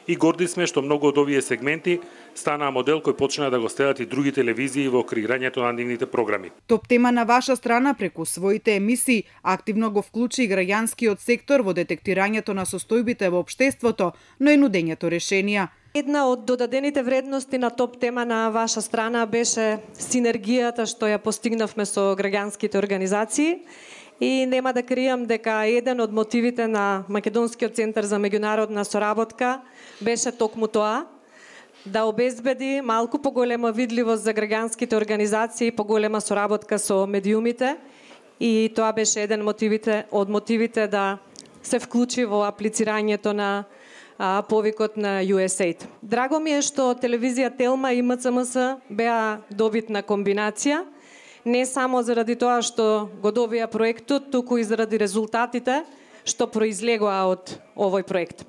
S: и горди сме што многу од овие сегменти станаа модел кој почна да го следат и други телевизии во креирањето на нивните програми.
B: Топ тема на ваша страна преку своите емисии активно го вклучи и граѓанскиот сектор во детектирањето на состојбите во општеството, но и нудењето решенија.
T: Една од додадените вредности на топ тема на ваша страна беше синергијата што ја постигнавме со граѓанските организации. И нема да кријам дека еден од мотивите на Македонскиот центар за меѓународна соработка беше токму тоа, да обезбеди малку поголема видливост за граѓанските организации и поголема соработка со медиумите. И тоа беше еден од мотивите да се вклучи во аплицирањето на повикот на USAID. Драго ми е што телевизија Телма и МЦМС беа добитна комбинација, не само заради тоа што го добија проектот, туку и заради резултатите што произлегоа од овој проект.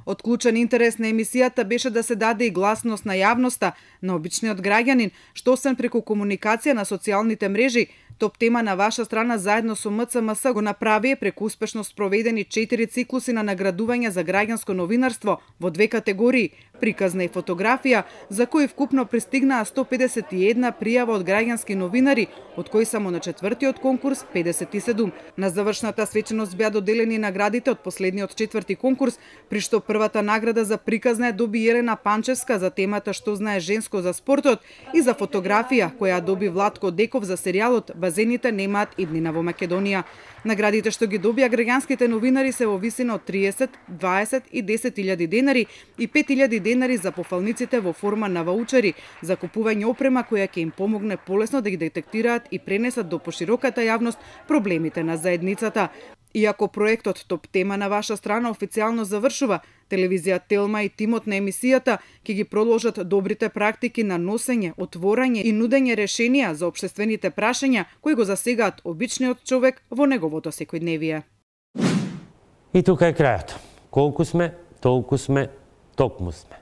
B: Од клучен интерес на емисијата беше да се даде и гласност на јавноста, на обичниот граѓанин, што освен преку комуникација на социјалните мрежи, топ тема на ваша страна заедно со МЦМС го направи преку успешно спроведени 4 циклуси на наградување за граѓанско новинарство во 2 категории – приказна и фотографија, за кои вкупно пристигнаа 151 пријава од граѓански новинари, од кои само на 4-тиот конкурс 57. На завршната свеченост беа доделени наградите од последниот 4-ти конкурс, при што првата награда за приказна е доби Елена Панчевска за темата Што знае женско за спортот и за фотографија која доби Владко Деков за серијалот Базените немаат иднина во Македонија. Наградите што ги добија граѓанските новинари се во висина од 30, 20 и 10.000 денари и 5.000 денари за пофалниците во форма на ваучери за купување опрема која ќе им помогне полесно да ги детектираат и пренесат до пошироката јавност проблемите на заедницата. Иако проектот топ тема на ваша страна официјално завршува, телевизија Телма и тимот на емисијата ќе ги продолжат добрите практики на носење, отворање и нудење решенија за општествените прашања кои го засегаат обичниот човек во неговото секојдневие.
A: И тука е крајот. Колку сме, толку сме, токму сме.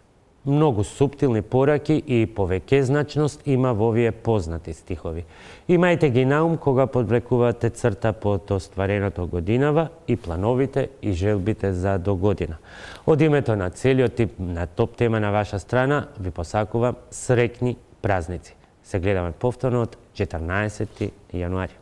A: Многу суптилни пораки и повеќезначност има во овие познати стихови. Имајте ги на ум кога подвлекувате црта под оствареното годинава и плановите и желбите за до година. Од името на целиот тип на топ тема на ваша страна ви посакувам среќни празници. Се гледаме повторно од 14 јануари.